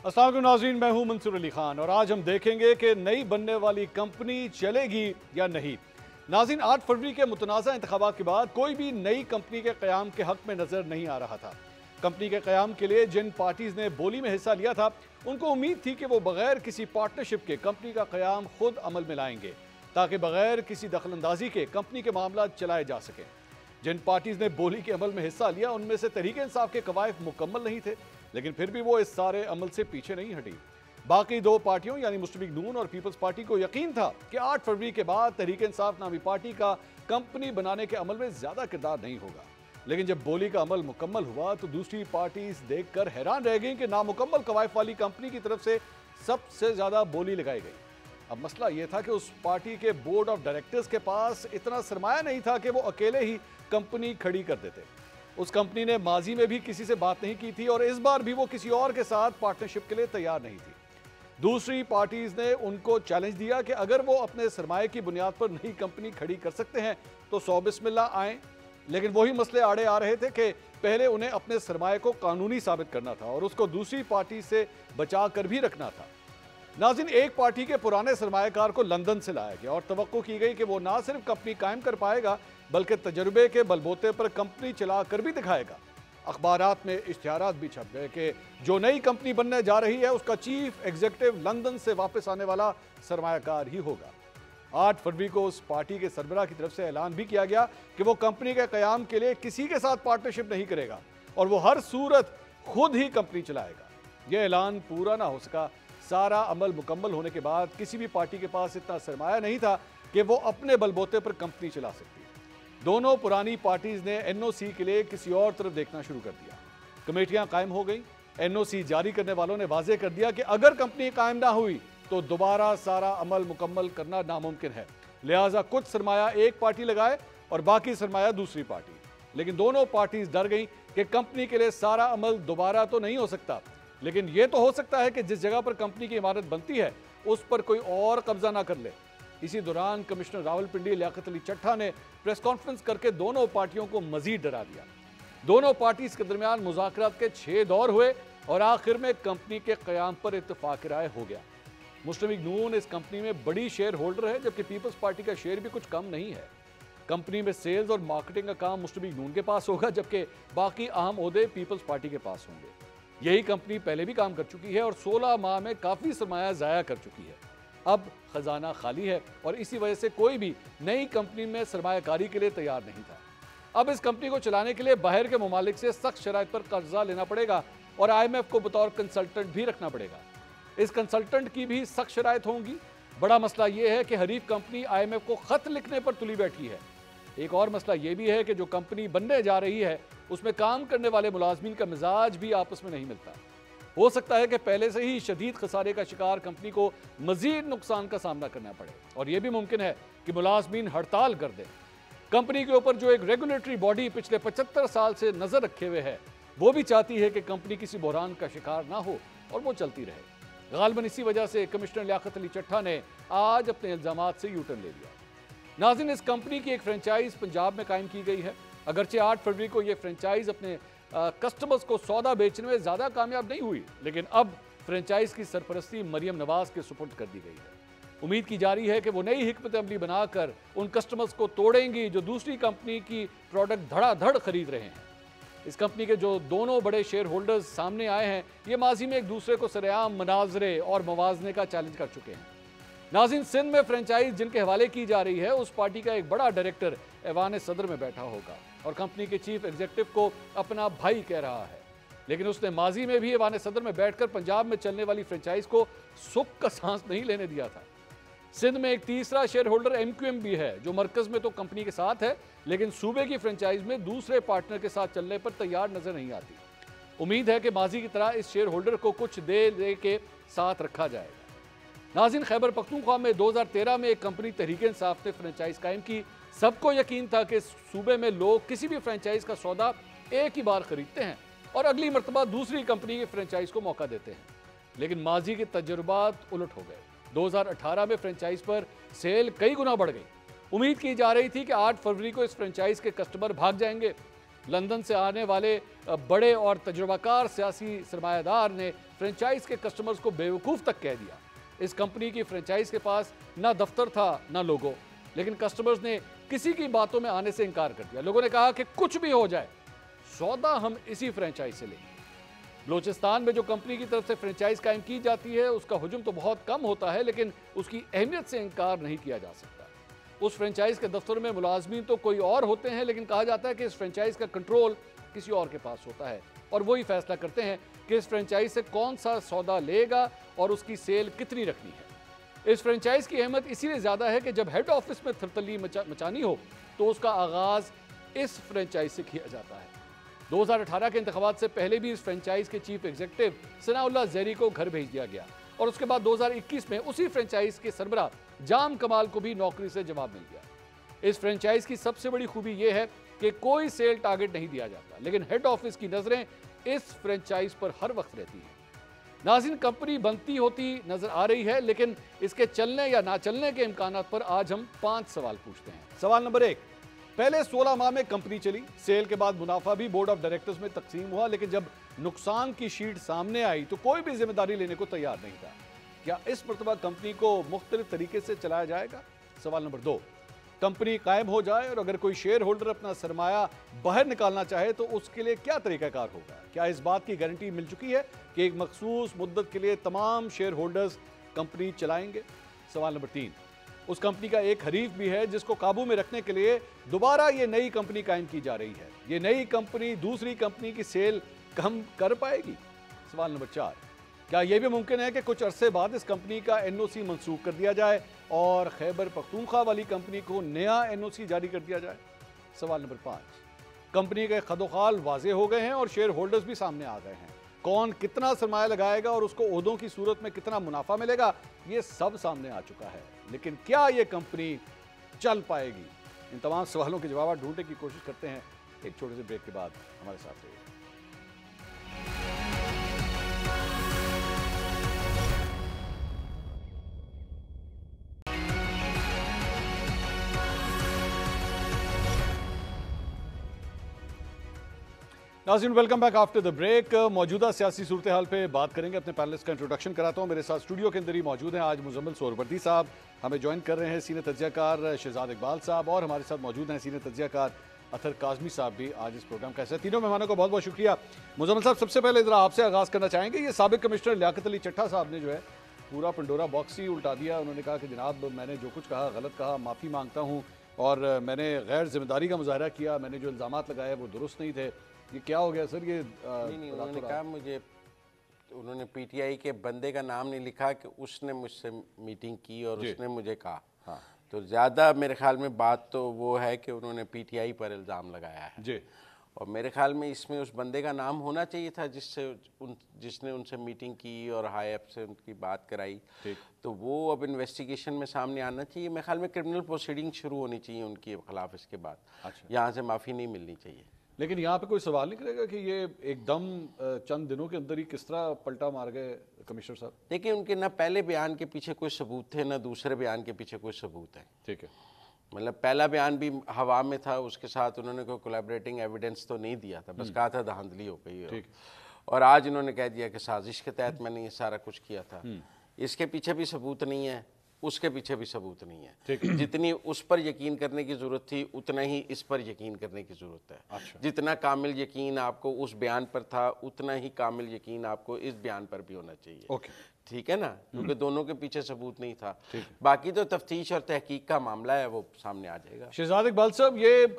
अस्सलाम वालेकुम नाज़रीन, मैं हूं मंसूर अली खान और आज हम देखेंगे कि नई बनने वाली कंपनी चलेगी या नहीं। नाज़रीन, 8 फरवरी के मुतनाज़ा इंतखाबात के बाद कोई भी नई कंपनी के क़याम के हक़ में नज़र नहीं आ रहा था। कंपनी के क़याम के लिए जिन पार्टीज़ ने बोली में हिस्सा लिया था, उनको उम्मीद थी कि वो बगैर किसी पार्टनरशिप के कंपनी का क़याम खुद अमल में लाएंगे, ताकि बगैर किसी दखलंदाजी के कंपनी के मामला चलाए जा सकें। जिन पार्टीज़ ने बोली के अमल में हिस्सा लिया, उनमें से तहरीक इंसाफ के कवायद मुकम्मल नहीं थे, लेकिन फिर भी वो इस सारे अमल से पीछे नहीं हटी। बाकी दो पार्टियों यानी मुस्लिम लीग नून और पीपल्स पार्टी को यकीन था कि 8 फरवरी के बाद तहरीक इंसाफ नामी पार्टी का कंपनी बनाने के अमल में ज्यादा किरदार नहीं होगा। लेकिन जब बोली का अमल मुकम्मल हुआ तो दूसरी पार्टीज देखकर हैरान रह गई कि नामुकम्मल कवायद वाली कंपनी की तरफ से सबसे ज्यादा बोली लगाई गई। अब मसला यह था कि उस पार्टी के बोर्ड ऑफ डायरेक्टर्स के पास इतना सरमाया नहीं था कि वो अकेले ही कंपनी खड़ी कर देते। उस कंपनी ने माजी में भी किसी से बात नहीं की थी और इस बार भी वो किसी और के साथ पार्टनरशिप के लिए तैयार नहीं थी। दूसरी पार्टीज ने उनको चैलेंज दिया कि अगर वो अपने सरमाए की बुनियाद पर नई कंपनी खड़ी कर सकते हैं तो 100 बिस्मिल्लाह आएं। लेकिन वही मसले आड़े आ रहे थे कि पहले उन्हें अपने सरमाए को कानूनी साबित करना था और उसको दूसरी पार्टी से बचा कर भी रखना था। नाज़रीन, एक पार्टी के पुराने सरमाएकार को लंदन से लाया गया और तवक्को की गई कि वो ना सिर्फ कंपनी कायम कर पाएगा बल्कि तजुर्बे के बलबूते पर कंपनी चला कर भी दिखाएगा। अखबारात में इश्तिहारात भी छप गए कि जो नई कंपनी बनने जा रही है उसका चीफ एग्जीक्यूटिव लंदन से वापस आने वाला सरमायाकार ही होगा। 8 फरवरी को उस पार्टी के सरबराह की तरफ से ऐलान भी किया गया कि वो कंपनी के क़याम के लिए किसी के साथ पार्टनरशिप नहीं करेगा और वो हर सूरत खुद ही कंपनी चलाएगा। यह ऐलान पूरा ना हो सका। सारा अमल मुकम्मल होने के बाद किसी भी पार्टी के पास इतना सरमाया नहीं था कि वो अपने बलबूते पर कंपनी चला सकती। दोनों पुरानी पार्टीज ने एनओसी के लिए किसी और तरफ देखना शुरू कर दिया। कमेटियां कायम हो गई। एनओसी जारी करने वालों ने वाजे कर दिया कि अगर कंपनी कायम ना हुई तो दोबारा सारा अमल मुकम्मल करना नामुमकिन है। लिहाजा कुछ सरमाया एक पार्टी लगाए और बाकी सरमाया दूसरी पार्टी। लेकिन दोनों पार्टीज डर गई कि कंपनी के लिए सारा अमल दोबारा तो नहीं हो सकता, लेकिन यह तो हो सकता है कि जिस जगह पर कंपनी की इमारत बनती है उस पर कोई और कब्जा ना कर ले। इसी दौरान कमिश्नर रावलपिंडी लियाकत अली चट्ठा ने प्रेस कॉन्फ्रेंस करके दोनों पार्टियों को मजीद डरा दिया। दोनों पार्टीज के दरमियान मुज़ाकरात के 6 दौर हुए और आखिर में कंपनी के क़याम पर इत्तफाक राय हो गया। मुस्लिम लीग नून इस कंपनी में बड़ी शेयर होल्डर है, जबकि पीपल्स पार्टी का शेयर भी कुछ कम नहीं है। कंपनी में सेल्स और मार्केटिंग का काम मुस्लिम लीग नून के पास होगा, जबकि बाकी अहम ओहदे पीपल्स पार्टी के पास होंगे। यही कंपनी पहले भी काम कर चुकी है और 16 माह में काफ़ी सरमाया ज़ाया कर चुकी है। अब खजाना खाली है और इसी वजह से कोई भी नई कंपनी में सरमायाकारी के लिए तैयार नहीं था। अब इस कंपनी को चलाने के लिए बाहर के ममालिक से सख्त शराइत पर कर्जा लेना पड़ेगा और IMF को बतौर कंसल्टेंट भी रखना पड़ेगा। इस कंसल्टेंट की भी सख्त शराइत होंगी। बड़ा मसला यह है कि हरीफ कंपनी IMF को खत लिखने पर तुली बैठी है। एक और मसला यह भी है कि जो कंपनी बनने जा रही है उसमें काम करने वाले मुलाजमीन का मिजाज भी आपस में नहीं मिलता। हो सकता है कि पहले से ही शदीद खसारे का शिकार कंपनी को मजीद नुकसान का सामना करना पड़े और यह भी मुमकिन है कि मुलाजमीन हड़ताल कर दें। कंपनी के ऊपर जो एक रेगुलेटरी बॉडी पिछले 75 साल से नजर रखे हुए है, वो भी चाहती है कि कंपनी किसी बहरान का शिकार ना हो और वो चलती रहे। गालिबन इसी वजह से कमिश्नर लियाकत अली चट्ठा ने आज अपने इल्जामात से यूटर्न ले लिया। नाज़रीन, इस कंपनी की एक फ्रेंचाइज पंजाब में कायम की गई है। अगरचे 8 फरवरी को यह फ्रेंचाइज अपने कस्टमर्स को सौदा बेचने में ज़्यादा कामयाब नहीं हुई, लेकिन अब फ्रेंचाइज की सरपरस्ती मरियम नवाज के सुपुर्द कर दी गई है। उम्मीद की जा रही है कि वो नई हिकमत अमली बनाकर उन कस्टमर्स को तोड़ेंगी जो दूसरी कंपनी की प्रोडक्ट धड़ाधड़ खरीद रहे हैं। इस कंपनी के जो दोनों बड़े शेयर होल्डर्स सामने आए हैं, ये माजी में एक दूसरे को सरेआम मनाजरे और मवाजने का चैलेंज कर चुके हैं। नाज़रीन, सिंध में फ्रेंचाइज जिनके हवाले की जा रही है उस पार्टी का एक बड़ा डायरेक्टर ऐवान सदर में बैठा होगा और कंपनी के चीफ एग्जीक्यूटिव को अपना भाई कह रहा है, लेकिन उसने माजी में भी ऐवान सदर में बैठकर पंजाब में चलने वाली फ्रेंचाइज को सुख का सांस नहीं लेने दिया था। सिंध में एक तीसरा शेयर होल्डर MQM भी है जो मरकज में तो कंपनी के साथ है, लेकिन सूबे की फ्रेंचाइज में दूसरे पार्टनर के साथ चलने पर तैयार नजर नहीं आती। उम्मीद है कि माजी की तरह इस शेयर होल्डर को कुछ दे के साथ रखा जाएगा। नाज़रीन, खैबर पख्तूनख्वा में 2013 में एक कंपनी तहरीक इंसाफ ने फ्रेंचाइज कायम की। सबको यकीन था कि सूबे में लोग किसी भी फ्रेंचाइज का सौदा एक ही बार खरीदते हैं और अगली मरतबा दूसरी कंपनी की फ्रेंचाइज को मौका देते हैं, लेकिन माजी के तजुर्बात उलट हो गए। 2018 में फ्रेंचाइज पर सेल कई गुना बढ़ गई। उम्मीद की जा रही थी कि 8 फरवरी को इस फ्रेंचाइज के कस्टमर भाग जाएंगे, लंदन से आने वाले बड़े और तजुर्बाकार सियासी सरमायादार ने फ्रेंचाइज के कस्टमर्स को बेवकूफ़ तक कह दिया। इस कंपनी की फ्रेंचाइज के पास ना दफ्तर था ना लोगो, लेकिन कस्टमर्स ने किसी की बातों में आने से इनकार कर दिया। लोगों ने कहा कि कुछ भी हो जाए, सौदा हम इसी फ्रेंचाइज से लेंगे। बलोचिस्तान में जो कंपनी की तरफ से फ्रेंचाइज कायम की जाती है उसका हुजूम तो बहुत कम होता है, लेकिन उसकी अहमियत से इनकार नहीं किया जा सकता। उस फ्रेंचाइज के दफ्तर में मुलाजमीन तो कोई और होते हैं, लेकिन कहा जाता है कि इस फ्रेंचाइज का कंट्रोल किसी और के पास होता है और वही फैसला करते हैं कि इस फ्रेंचाइज से कौन सा सौदा लेगा और उसकी सेल कितनी रखनी है। इस फ्रेंचाइज की अहमियत इसीलिए ज़्यादा है कि जब हेड ऑफिस में थरतली मचानी हो तो उसका आगाज़ इस फ्रेंचाइज से किया जाता है। 2018 के इंतखाबात से पहले भी इस फ्रेंचाइज के चीफ एग्जीक्यूटिव सनाउल्लाह ज़हरी को घर भेज दिया गया और उसके बाद 2021 में उसी फ्रेंचाइज के सरबराह जाम कमाल को भी नौकरी से जवाब मिल गया। इस फ्रेंचाइज की सबसे बड़ी खूबी यह है कि कोई सेल टारगेट नहीं दिया जाता, लेकिन हेड ऑफिस की नज़रें इस फ्रेंचाइज पर हर वक्त रहती हैं। नाज़रीन, कंपनी बनती होती नजर आ रही है, लेकिन इसके चलने या ना चलने के इम्कानात पर आज हम 5 सवाल पूछते हैं। सवाल नंबर 1, पहले 16 माह में कंपनी चली, सेल के बाद मुनाफा भी बोर्ड ऑफ डायरेक्टर्स में तकसीम हुआ, लेकिन जब नुकसान की शीट सामने आई तो कोई भी जिम्मेदारी लेने को तैयार नहीं था। क्या इस मरतबा कंपनी को मुख्तलिफ तरीके से चलाया जाएगा? सवाल नंबर 2, कंपनी कायम हो जाए और अगर कोई शेयर होल्डर अपना सरमाया बाहर निकालना चाहे तो उसके लिए क्या तरीकाकार होगा? क्या इस बात की गारंटी मिल चुकी है कि एक मखसूस मुद्दत के लिए तमाम शेयर होल्डर्स कंपनी चलाएंगे? सवाल नंबर 3, उस कंपनी का एक हरीफ भी है जिसको काबू में रखने के लिए दोबारा ये नई कंपनी कायम की जा रही है। ये नई कंपनी दूसरी कंपनी की सेल कम कर पाएगी? सवाल नंबर 4, क्या यह भी मुमकिन है कि कुछ अरसे बाद इस कंपनी का एनओसी मंसूख कर दिया जाए और खैबर पख्तूनख्वा वाली कंपनी को नया एनओसी जारी कर दिया जाए? सवाल नंबर 5, कंपनी के खदोखाल वाजे हो गए हैं और शेयर होल्डर्स भी सामने आ गए हैं। कौन कितना सरमाया लगाएगा और उसको ओहदों की सूरत में कितना मुनाफा मिलेगा, ये सब सामने आ चुका है। लेकिन क्या ये कंपनी चल पाएगी? इन तमाम सवालों के जवाब ढूंढने की कोशिश करते हैं एक छोटे से ब्रेक के बाद। हमारे साथ रहिए। नाज़रीन, welcome back after the break. मौजूदा सियासी सूरत हाल पे बात करेंगे। अपने पैनलिस्ट का इंट्रोडक्शन कराता हूँ। मेरे साथ स्टूडियो के अंदर ही मौजूद हैं आज मुजम्मिल सोहरवर्दी साहब, हमें ज्वाइन कर रहे हैं सीनियर तज्ज़ियाकार शहजाद इकबाल साहब, और हमारे साथ मौजूद हैं सीनियर तज्ज़ियाकार अतर काज़मी साहब भी आज इस प्रोग्राम का हिस्सा। तीनों मेहमानों को बहुत बहुत शुक्रिया। मुजम्मिल साहब, सबसे पहले ज़रा आपसे आगाज़ करना चाहेंगे, ये साबिक कमिश्नर लियाकत अली चट्टा साहब ने जो है पूरा पंडोरा बॉक्स ही उल्टा दिया। उन्होंने कहा कि जनाब मैंने जो कुछ कहा गलत कहा, माफ़ी मांगता हूँ और मैंने गैर जिम्मेदारी का मुजाहरा किया, मैंने जो इल्ज़ामात लगाए वो दुरुस्त नहीं थे। ये क्या हो गया सर? ये नहीं, उन्होंने कहा मुझे, उन्होंने पीटीआई के बंदे का नाम नहीं लिखा कि उसने मुझसे मीटिंग की और उसने मुझे कहा। हाँ। तो ज़्यादा मेरे ख्याल में बात तो वो है कि उन्होंने पीटीआई पर इल्ज़ाम लगाया है जी, और मेरे ख्याल में इसमें उस बंदे का नाम होना चाहिए था जिसने उनसे मीटिंग की और हाई अप से उनकी बात कराई। तो वो अब इन्वेस्टिगेशन में सामने आना चाहिए। मेरे ख्याल में क्रिमिनल प्रोसीडिंग शुरू होनी चाहिए उनके खिलाफ इसके बाद। अच्छा। यहाँ से माफ़ी नहीं मिलनी चाहिए। लेकिन यहाँ पे कोई सवाल नहीं करेगा कि ये एकदम चंद दिनों के अंदर ही किस तरह पलटा मार गए कमिश्नर साहब? देखिए, उनके ना पहले बयान के पीछे कोई सबूत थे, ना दूसरे बयान के पीछे कोई सबूत है। ठीक है, मतलब पहला बयान भी हवा में था, उसके साथ उन्होंने कोई कोलैबोरेटिंग एविडेंस तो नहीं दिया था, बस कहा था धांधली हो गई। ठीक। और आज इन्होंने कह दिया कि साजिश के तहत मैंने ये सारा कुछ किया था। इसके पीछे भी सबूत नहीं है, उसके पीछे भी सबूत नहीं है। जितनी उस पर यकीन करने की जरूरत थी उतना ही इस पर यकीन करने की जरूरत है। अच्छा। जितना कामिल यकीन आपको उस बयान पर था उतना ही कामिल यकीन आपको इस बयान पर भी होना चाहिए। ओके, ठीक है ना, क्योंकि दोनों के पीछे सबूत नहीं था। बाकी तो तफ्तीश और तहकीक का मामला है, वो सामने आ जाएगा। शहजाद इकबाल साहब, ये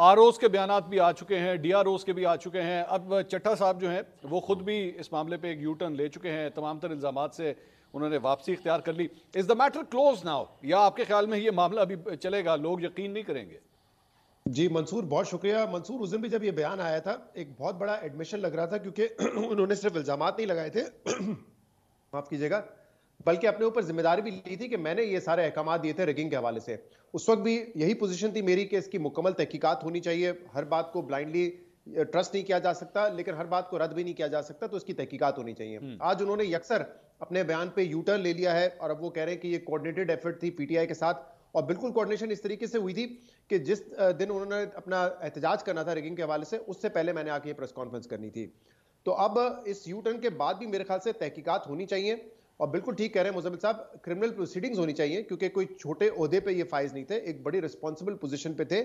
आरओस के बयानात भी आ चुके हैं, डीआरओस के भी आ चुके हैं, अब चट्टा साहब जो हैं वो खुद भी इस मामले पे एक यू टर्न ले चुके हैं, तमाम तर इल्जामात से उन्होंने वापसी इख्तियार कर ली। Is the matter close now, या आपके ख्याल में ये मामला अभी चलेगा, लोग यकीन नहीं करेंगे? जी मंसूर, बहुत शुक्रिया। मंसूर, उस दिन भी जब ये बयान आया था एक बहुत बड़ा एडमिशन लग रहा था, क्योंकि उन्होंने सिर्फ इल्जामात नहीं लगाए थे माफ कीजिएगा, बल्कि अपने ऊपर जिम्मेदारी भी ली थी कि मैंने ये सारे अहकाम दिए थे रिगिंग के हवाले से। उस वक्त भी यही पोजीशन थी मेरी कि इसकी मुकम्मल तहकीकात होनी चाहिए, हर बात को ब्लाइंडली ट्रस्ट नहीं किया जा सकता, लेकिन हर बात को रद्द भी नहीं किया जा सकता, तो इसकी तहकीकात होनी चाहिए। आज उन्होंने यकसर अपने बयान पे यू टर्न ले लिया है और अब वो कह रहे हैं कि ये कोऑर्डिनेटेड एफर्ट थी पीटीआई के साथ, और बिल्कुल कोऑर्डिनेशन इस तरीके से हुई थी कि जिस दिन उन्होंने अपना एहतजाज करना था रिगिंग के हवाले से, उससे पहले मैंने आके प्रेस कॉन्फ्रेंस करनी थी। तो अब इस यू टर्न के बाद भी मेरे ख्याल से तहकीकात होनी चाहिए, और बिल्कुल ठीक कह रहे हैं मुज़म्मिल साहब, क्रिमिनल प्रोसीडिंग्स होनी चाहिए, क्योंकि कोई छोटे ओहदे पे ये फाइज नहीं थे, एक बड़ी रिस्पॉन्सिबल पोजीशन पे थे।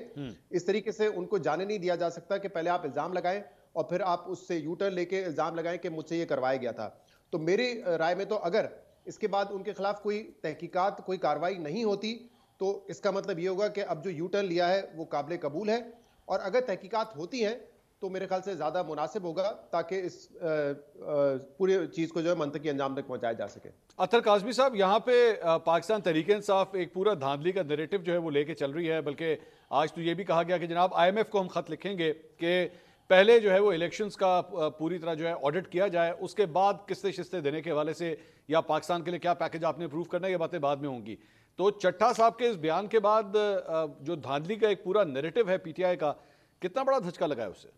इस तरीके से उनको जाने नहीं दिया जा सकता कि पहले आप इल्जाम लगाएं और फिर आप उससे यू टर्न लेके इल्जाम लगाएं कि मुझसे ये करवाया गया था। तो मेरी राय में तो अगर इसके बाद उनके खिलाफ कोई तहकीकात, कोई कार्रवाई नहीं होती, तो इसका मतलब ये होगा कि अब जो यू टर्न लिया है वो काबिल कबूल है, और अगर तहकीकात होती हैं तो मेरे ख्याल से ज्यादा मुनासिब होगा, ताकि इस पूरी चीज को जो है मंतकी अंजाम तक पहुंचाया जा सके। अतर काज़मी साहब, यहाँ पे पाकिस्तान तहरीक इंसाफ एक पूरा धांधली का नैरेटिव जो है वो लेके चल रही है, बल्कि आज तो ये भी कहा गया कि जनाब IMF को हम खत लिखेंगे कि पहले जो है वो इलेक्शंस का पूरी तरह जो है ऑडिट किया जाए, उसके बाद किस्तें शिस्तें देने के हवाले से या पाकिस्तान के लिए क्या पैकेज आपने अप्रूव करना है, ये बातें बाद में होंगी। तो चट्टा साहब के इस बयान के बाद जो धांधली का एक पूरा नैरेटिव है PTI का, कितना बड़ा धचका लगा है उससे?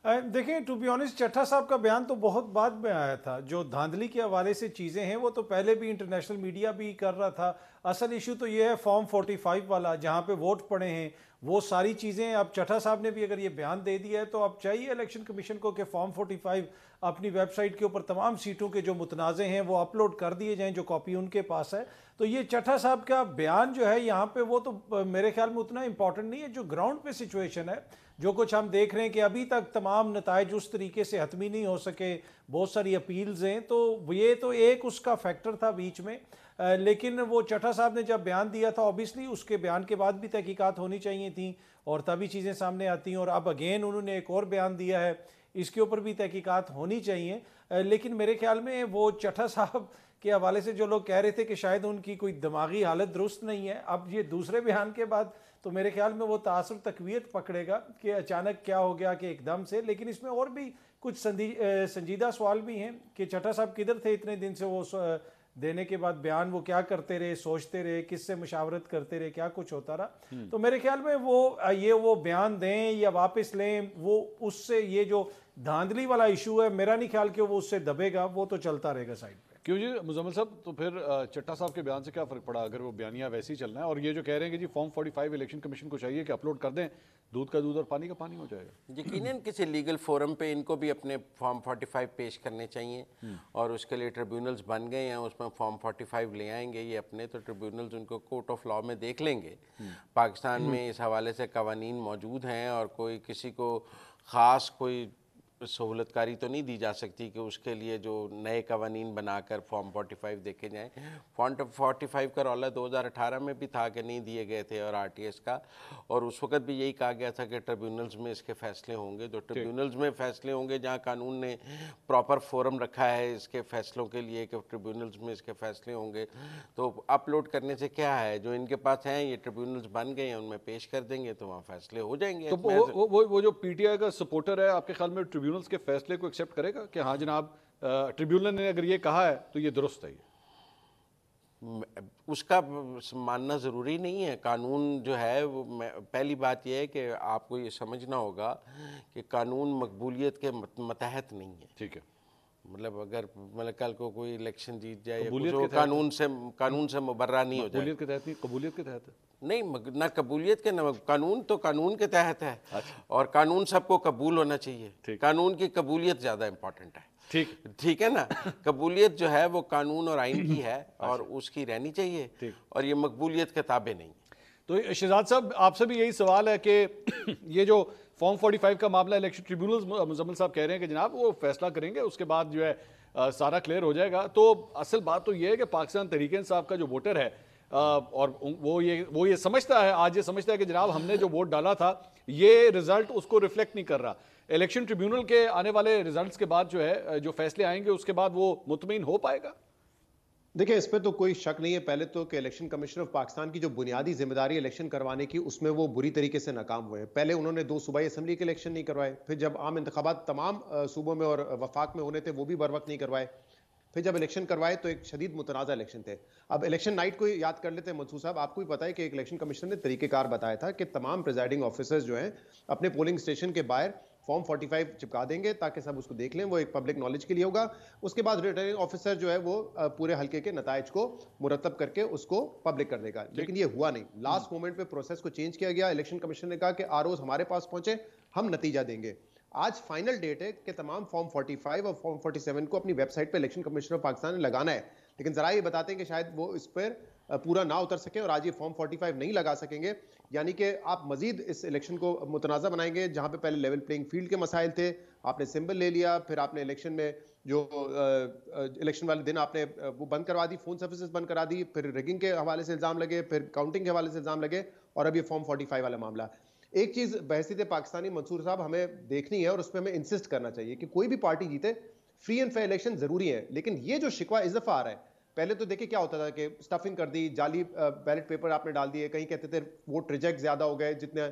देखिए, टू बी ऑनेस्ट, चट्टा साहब का बयान तो बहुत बाद में आया था। जो धांधली के हवाले से चीज़ें हैं वो तो पहले भी इंटरनेशनल मीडिया भी कर रहा था। असल इशू तो ये है फॉर्म 45 वाला, जहाँ पे वोट पड़े हैं, वो सारी चीज़ें। अब चट्टा साहब ने भी अगर ये बयान दे दिया है तो अब चाहिए इलेक्शन कमीशन को कि फॉर्म 45 अपनी वेबसाइट के ऊपर तमाम सीटों के जो मुतनाज़े हैं वो अपलोड कर दिए जाएँ, जो कॉपी उनके पास है। तो ये चट्टा साहब का बयान जो है यहाँ पे, वो तो मेरे ख्याल में उतना इंपॉर्टेंट नहीं है। जो ग्राउंड पे सिचुएशन है, जो कुछ हम देख रहे हैं कि अभी तक तमाम नताइज उस तरीके से हतमी नहीं हो सके, बहुत सारी अपील्स हैं, तो ये तो एक उसका फैक्टर था बीच में। लेकिन वो चट्टा साहब ने जब बयान दिया था, ऑब्वियसली उसके बयान के बाद भी तहकीकात होनी चाहिए थी और तभी चीज़ें सामने आती हैं। और अब अगेन उन्होंने एक और बयान दिया है, इसके ऊपर भी तहकीकात होनी चाहिए। लेकिन मेरे ख्याल में वो चट्टा साहब के हवाले से जो लोग कह रहे थे कि शायद उनकी कोई दिमागी हालत दुरुस्त नहीं है, अब ये दूसरे बयान के बाद तो मेरे ख्याल में वो तासुर तकवीयत पकड़ेगा कि अचानक क्या हो गया कि एकदम से। लेकिन इसमें और भी कुछ संजीदा सवाल भी हैं कि चट्टा साहब किधर थे इतने दिन से, वो देने के बाद बयान वो क्या करते रहे, सोचते रहे, किससे मुशावरत करते रहे, क्या कुछ होता रहा। तो मेरे ख्याल में वो बयान दें या वापस लें, वो उससे ये जो धांधली वाला इशू है, मेरा नहीं ख्याल कि वो उससे दबेगा, वो तो चलता रहेगा साइड पे। क्यों जी मुजम्मिल साहब, तो फिर चट्टा साहब के बयान से क्या फ़र्क पड़ा अगर वो बयानिया वैसे ही चलना है? और ये जो कह रहे हैं कि जी फॉर्म 45 इलेक्शन कमीशन को चाहिए कि अपलोड कर दें, दूध का दूध और पानी का पानी हो जाएगा। यकीनन किसी लीगल फोरम पे इनको भी अपने फॉर्म 45 पेश करने चाहिए, और उसके लिए ट्रिब्यूनल्स बन गए हैं, उसमें फॉर्म 45 ले आएंगे ये अपने, तो ट्रिब्यूनल्स उनको कोर्ट ऑफ लॉ में देख लेंगे। पाकिस्तान में इस हवाले से कवानीन मौजूद हैं, और कोई किसी को ख़ास कोई सहूलतकारी तो नहीं दी जा सकती कि उसके लिए जो नए कवानीन बनाकर फॉर्म 45 देखे जाएं। फॉर्म 45 का रौला 2018 में भी था कि नहीं दिए गए थे, और RTS का, और उस वक्त भी यही कहा गया था कि ट्रिब्यूनल्स में इसके फैसले होंगे। तो ट्रिब्यूनल्स में फैसले होंगे जहां कानून ने प्रॉपर फोरम रखा है इसके फैसलों के लिए कि ट्रिब्यूनल्स में इसके फैसले होंगे। तो अपलोड करने से क्या है, जो इनके पास हैं ये ट्रिब्यूनल्स बन गए हैं, उनमें पेश कर देंगे तो वहाँ फैसले हो जाएंगे। तो वो जो PTI का सपोर्टर है, आपके ख्याल में ट्रिब्यूनल्स के फैसले को एक्सेप्ट करेगा कि हाँ जनाब ट्रिब्यूनल ने अगर ये कहा है तो ये दुरुस्त है? उसका मानना ज़रूरी नहीं है। कानून जो है वो, पहली बात यह है कि आपको ये समझना होगा कि कानून मकबूलियत के मतहत नहीं है। ठीक है, मतलब अगर कल को कोई इलेक्शन जीत जाए या कुछ, कानून से मुबर्रा नहीं हो जाए। कबूलियत के तहत नहीं, कबूलियत के तहत है नहीं, ना कबूलियत के ना कानून, तो कानून के तहत है। अच्छा। और कानून सबको कबूल होना चाहिए। कानून की कबूलियत ज़्यादा इम्पोर्टेंट है। ठीक है ना। कबूलियत जो है वो कानून और आइन की है और उसकी रहनी चाहिए, और ये मकबूलियत के ताबे नहीं। तो शहजाद साहब, आपसे भी यही सवाल है कि ये जो फॉर्म 45 का मामला इलेक्शन ट्रिब्यूनल्स, मुजम्मिल साहब कह रहे हैं कि जनाब वो फैसला करेंगे, उसके बाद जो है सारा क्लियर हो जाएगा। तो असल बात तो ये है कि पाकिस्तान तहरीक इंसाफ का जो वोटर है, और वो ये समझता है, आज ये समझता है कि जनाब हमने जो वोट डाला था ये रिजल्ट उसको रिफ्लेक्ट नहीं कर रहा। इलेक्शन ट्रिब्यूनल के आने वाले रिजल्ट्स के बाद जो है, जो फैसले आएंगे उसके बाद वो मुतमईन हो पाएगा। देखिए, इस पे तो कोई शक नहीं है पहले तो कि इलेक्शन कमीशन ऑफ पाकिस्तान की जो बुनियादी जिम्मेदारी इलेक्शन करवाने की, उसमें वो बुरी तरीके से नाकाम हुए। पहले उन्होंने 2 सूबाई असम्बली के इलेक्शन नहीं करवाए, फिर जब आम इंतखाबात तमाम सूबों में और वफाक में होने थे वो भी बर वक्त नहीं करवाए, फिर जब इलेक्शन करवाए तो एक शदीद मुतनाज़ा इलेक्शन थे। अब इलेक्शन नाइट को याद कर लेते हैं मंसूर साहब, आपको भी पता है कि एक इलेक्शन कमीशन ने तरीकेकार बताया था कि तमाम प्रिजाइडिंग ऑफिसर्स जो हैं अपने पोलिंग स्टेशन के बाहर फॉर्म 45 चिपका देंगे ताकि सब उसको देख लें, वो एक पब्लिक नॉलेज के लिए होगा। उसके बाद रिटर्निंग ऑफिसर जो है वो पूरे हल्के के नताइज को मुरतब करके उसको पब्लिक कर देगा। लेकिन ये हुआ नहीं, लास्ट मोमेंट पे प्रोसेस को चेंज किया गया। इलेक्शन कमीशन ने कहा कि आरओज हमारे पास पहुंचे, हम नतीजा देंगे। आज फाइनल डेट है कि तमाम फॉर्म 45 और फॉर्म 47 को अपनी वेबसाइट पे इलेक्शन कमीशन ऑफ पाकिस्तान ने लगाना है, लेकिन जरा ये बताते हैं कि शायद वो इस पर पूरा ना उतर सके और आज ये फॉर्म 45 नहीं लगा सकेंगे। यानी कि आप मजीद इस इलेक्शन को मुतनाज़ा बनाएंगे, जहां पे पहले लेवल प्लेइंग फील्ड के मसाइल थे, आपने सिंबल ले लिया, फिर आपने इलेक्शन में जो इलेक्शन वाले दिन आपने वो बंद करवा दी, फोन सर्विसेज बंद करा दी, फिर रिगिंग के हवाले से इल्जाम लगे, फिर काउंटिंग के हवाले से इल्जाम लगे, और अब ये फॉर्म 45 वाला मामला। एक चीज बहसीत पाकिस्तानी मंसूर साहब हमें देखनी है और उस पर हमें इंसिस्ट करना चाहिए कि कोई भी पार्टी जीते, फ्री एंड फेयर इलेक्शन जरूरी है। लेकिन ये जो शिकवा इस दफा आ रहा है, पहले तो देखिए क्या होता था कि स्टफिंग कर दी, जाली बैलेट पेपर आपने डाल दिए, कहीं कहते थे वोट रिजेक्ट ज्यादा हो गए जितने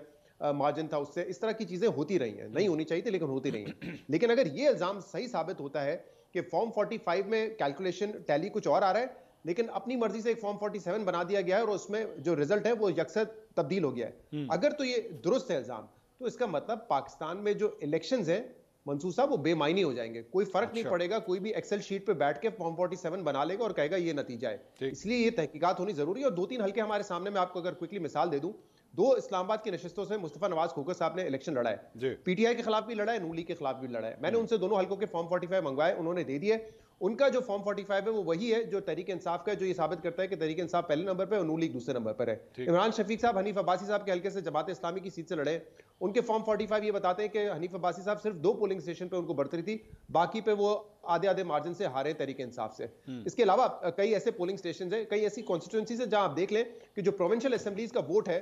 मार्जिन था उससे, इस तरह की चीजें होती रही हैं, नहीं होनी चाहिए थी लेकिन होती रही हैं। लेकिन अगर ये इल्जाम सही साबित होता है कि फॉर्म 45 में कैलकुलेशन टैली कुछ और आ रहा है, लेकिन अपनी मर्जी से एक फॉर्म 47 बना दिया गया है और उसमें जो रिजल्ट है वो यकसर तब्दील हो गया है, अगर तो ये दुरुस्त है इल्जाम, तो इसका मतलब पाकिस्तान में जो इलेक्शंस हैं मंसूर साहब वो बेमायनी हो जाएंगे, कोई फर्क नहीं पड़ेगा, कोई भी एक्सेल शीट पे बैठ के फॉर्म 47 बना लेगा और कहेगा ये नतीजा है। इसलिए ये तहकीकात होनी जरूरी है। और 2-3 हल्के हमारे सामने, मैं आपको अगर क्विकली मिसाल दे दूं, 2 इस्लामाबाद की नशिस्तों से मुस्तफा नवाज खोखर साहब ने इलेक्शन लड़ा है, पीटीआई के खिलाफ भी लड़ा है, नून लीग के खिलाफ भी लड़ा है। मैंने उनसे दोनों हल्कों के फॉर्म 45 मंगवाए, उन्होंने दे दिए। उनका जो फॉर्म 45 है वो वही है जो तहरीक इंसाफ का है, जो ये साबित करता है कि तहरीक इंसाफ पहले नंबर पर और नून लीग दूसरे नंबर पर है। इमरान शफीक साहब हनीफ अब्बासी साहब के हल्के से जमात इस्लामी की सीट से लड़े, उनके फॉर्म 45 ये बताते हैं कि हनीफ अब्बासी साहब सिर्फ 2 पोलिंग स्टेशन पे उनको बढ़तरी थी, बाकी पे वो आधे आधे मार्जिन से हारे तहरीक इंसाफ से। इसके अलावा कई ऐसे पोलिंग स्टेशन है, कई ऐसी कॉन्स्टिट्यूंसीज है जहां आप देख लें कि जो प्रोविंशियल असेंबलीज का वोट है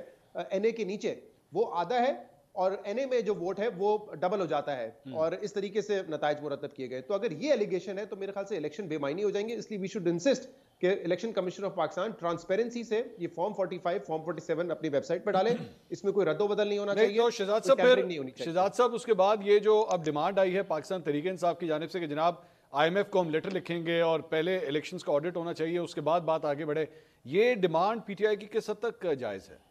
एनए के नीचे वो आधा है और एनए में जो वोट है वो डबल हो जाता है, और इस तरीके से नताइज मुरतब किए गए। तो अगर ये एलिगेशन है तो मेरे ख्याल से इलेक्शन बेमायनी हो जाएंगे। इसलिए वी शुड इंसिस्ट कि election commission of Pakistan transparency से ये फॉर्म 45 फॉर्म 47 अपनी वेबसाइट पर डालें, इसमें कोई रद्दोबदल नहीं होना चाहिए। तो शहजाद साहब उसके बाद ये जो अब डिमांड आई है पाकिस्तान तहरीक इंसाफ की जानिब से कि जनाब IMF को हम लेटर लिखेंगे और पहले इलेक्शंस का ऑडिट होना चाहिए, उसके बाद बात आगे बढ़े, ये डिमांड PTI की किस हद तक जायज है?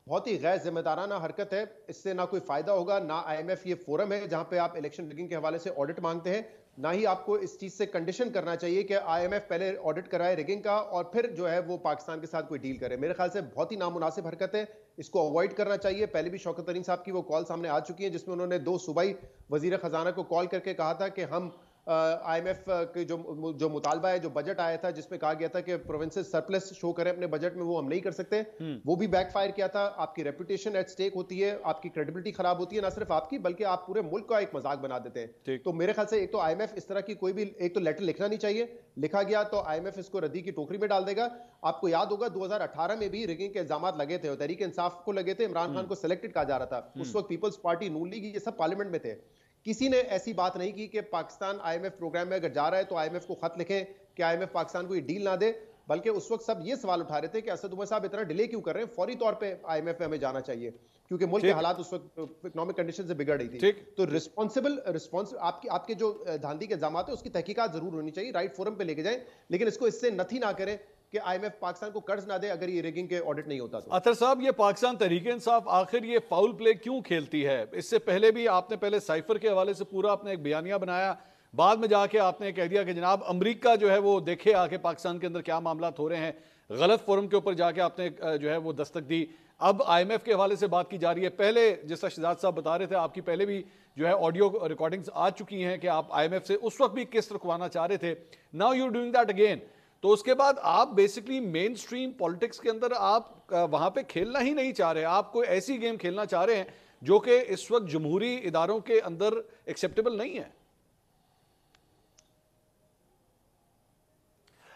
बहुत ही गैर जिम्मेदाराना हरकत है, इससे ना कोई फायदा होगा, ना IMF ये फोरम है जहां पे आप इलेक्शन रिगिंग के हवाले से ऑडिट मांगते हैं, ना ही आपको इस चीज से कंडीशन करना चाहिए कि IMF पहले ऑडिट कराए रिगिंग का और फिर जो है वो पाकिस्तान के साथ कोई डील करे। मेरे ख्याल से बहुत ही नामुनासिब हरकत है, इसको अवॉइड करना चाहिए। पहले भी शौकत तरीन साहब की वो कॉल सामने आ चुकी है जिसमें उन्होंने 2 सूबाई वजीर खजाना को कॉल करके कहा था कि हम IMF के जो मुतालबा है, जो बजट आया था जिसमें कहा गया था कि प्रोविंसेस सरप्लस शो करें अपने बजट में, वो हम नहीं कर सकते, वो भी बैकफायर किया था। आपकी रेपुटेशन एट स्टेक होती है, आपकी क्रेडिबिलिटी खराब होती है, ना सिर्फ आपकी बल्कि आप पूरे मुल्क का एक मजाक बना देते हैं। तो मेरे ख्याल से एक तो IMF इस तरह की कोई भी एक तो लेटर लिखना नहीं चाहिए, लिखा गया तो IMF इसको रद्दी की टोकरी में डाल देगा। आपको याद होगा 2018 में भी रिगिंग के इल्जाम लगे थे और तहरीक इंसाफ को लगे थे, इमरान खान को सिलेक्टेड कहा जा रहा था, उस वक्त पीपल्स पार्टी, नून लीग, ये सब पार्लियामेंट में थे। किसी ने ऐसी बात नहीं की कि पाकिस्तान IMF प्रोग्राम में अगर जा रहा है तो IMF को खत लिखे कि IMF पाकिस्तान को ये डील ना दे, बल्कि उस वक्त सब ये सवाल उठा रहे थे कि असद उमर साहब इतना डिले क्यों कर रहे हैं, फौरी तौर पे IMF में हमें जाना चाहिए क्योंकि मुल्क के हालात उस वक्त इकोनॉमिक कंडीशन से बिगड़ रही थी। तो रिस्पॉन्स आपके जो धांधली के इल्जाम है उसकी तहकीकात जरूर होनी चाहिए, राइट फोरम पे लेके जाएं, लेकिन इसको इससे नथी ना करें कि IMF पाकिस्तान को कर्ज ना दे अगर ये रिगिंग के ऑडिट नहीं होता तो। अतर साहब, ये पाकिस्तान तहरीक इंसाफ आखिर ये फाउल प्ले क्यों खेलती है? इससे पहले भी आपने पहले साइफर के हवाले से पूरा अपना एक बयानिया बनाया, बाद में जाके आपने कह दिया कि जनाब अमेरिका जो है वो देखे आके पाकिस्तान के अंदर क्या मामला हो रहे हैं, गलत फोरम के ऊपर जाके आपने जो है वो दस्तक दी। अब IMF के हवाले से बात की जा रही है। पहले जैसा शहजाद साहब बता रहे थे, आपकी पहले भी जो है ऑडियो रिकॉर्डिंग्स आ चुकी हैं कि आप IMF से उस वक्त भी किस्त रखवाना चाह रहे थे, now you doing that again. तो उसके बाद आप बेसिकली मेन स्ट्रीम पॉलिटिक्स के अंदर आप वहां पे खेलना ही नहीं चाह रहे, आप कोई ऐसी गेम खेलना चाह रहे हैं जो कि इस वक्त जमहूरी इदारों के अंदर एक्सेप्टेबल नहीं है।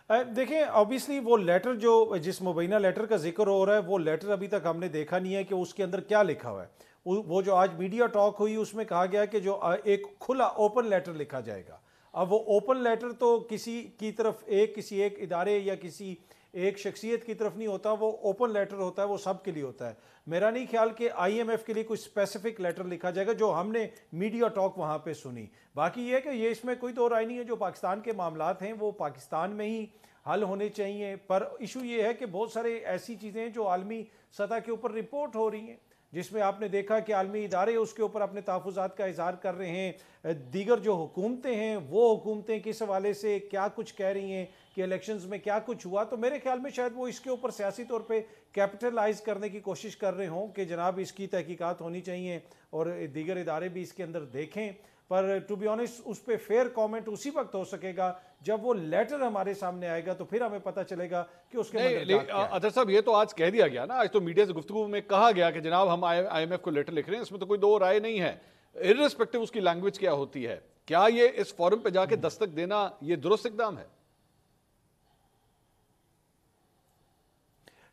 देखें, ऑब्वियसली वो लेटर जो जिस मुबैना लेटर का जिक्र हो रहा है, वो लेटर अभी तक हमने देखा नहीं है कि उसके अंदर क्या लिखा हुआ है। वो जो आज मीडिया टॉक हुई उसमें कहा गया कि जो एक खुला ओपन लेटर लिखा जाएगा। अब वो ओपन लेटर तो किसी की तरफ किसी एक इदारे या किसी एक शख्सियत की तरफ नहीं होता, वो ओपन लेटर होता है, वो सब के लिए होता है। मेरा नहीं ख्याल कि IMF के लिए कोई स्पेसिफिक लेटर लिखा जाएगा जो हमने मीडिया टॉक वहाँ पे सुनी। बाकी ये कि ये इसमें कोई दो राय नहीं है, जो पाकिस्तान के मामलात हैं वो पाकिस्तान में ही हल होने चाहिए। पर इशू ये है कि बहुत सारे ऐसी चीज़ें हैं जो आलमी सतह के ऊपर रिपोर्ट हो रही हैं, जिसमें आपने देखा कि आलमी इदारे उसके ऊपर अपने तहफ़्फ़ुज़ात का इज़हार कर रहे हैं। दीगर जो हुकूमतें हैं वो हुकूमतें किस हवाले से क्या कुछ कह रही हैं कि इलेक्शंस में क्या कुछ हुआ, तो मेरे ख्याल में शायद वो इसके ऊपर सियासी तौर पे कैपिटलाइज करने की कोशिश कर रहे हों कि जनाब इसकी तहकीकात होनी चाहिए और दीगर इदारे भी इसके अंदर देखें। पर टू बी ऑनेस्ट उस पर फेयर कमेंट उसी वक्त हो सकेगा जब वो लेटर हमारे सामने आएगा, तो फिर हमें पता चलेगा कि उसके अदर साहब ये तो आज कह दिया गया ना, आज तो मीडिया से गुफ्तगू में कहा गया कि जनाब हम IMF को लेटर लिख रहे हैं, इसमें तो कोई दो राय नहीं है, इर्रिस्पेक्टिव उसकी लैंग्वेज क्या होती है। क्या ये इस फोरम पे जाके दस्तक देना ये दुरुस्त इकदाम है?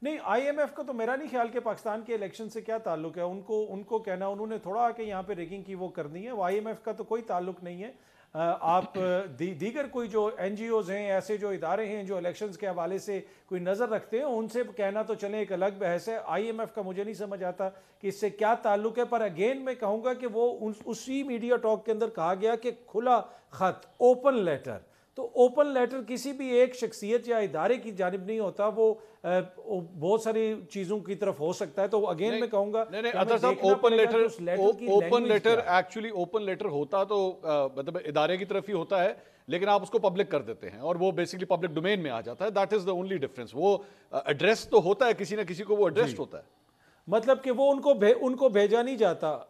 नहीं, IMF का तो मेरा नहीं ख्याल कि पाकिस्तान के इलेक्शन से क्या ताल्लुक है। उनको कहना उन्होंने थोड़ा आके यहाँ पे रिगिंग की वो करनी है, वो IMF का तो कोई ताल्लुक नहीं है। आप दीगर कोई जो NGOs हैं, ऐसे जो इदारे हैं जो इलेक्शंस के हवाले से कोई नज़र रखते हैं, उनसे कहना तो चले एक अलग बहस है। IMF का मुझे नहीं समझ आता कि इससे क्या ताल्लुक है। पर अगेन मैं कहूँगा कि वो उसी मीडिया टॉक के अंदर कहा गया कि खुला खत, ओपन लेटर, तो ओपन लेटर किसी भी एक शख्सियत या इदारे की जानिब नहीं होता, वो बहुत सारी चीजों की तरफ हो सकता है। तो अगेन मैं कहूंगा open letter actually open letter होता तो मतलब इदारे की तरफ ही होता है, लेकिन आप उसको पब्लिक कर देते हैं और वो बेसिकली पब्लिक डोमेन में आ जाता है। That is the only difference. वो एड्रेस तो होता है, किसी ना किसी को वो एड्रेस होता है, मतलब कि वो उनको भेजा नहीं जाता,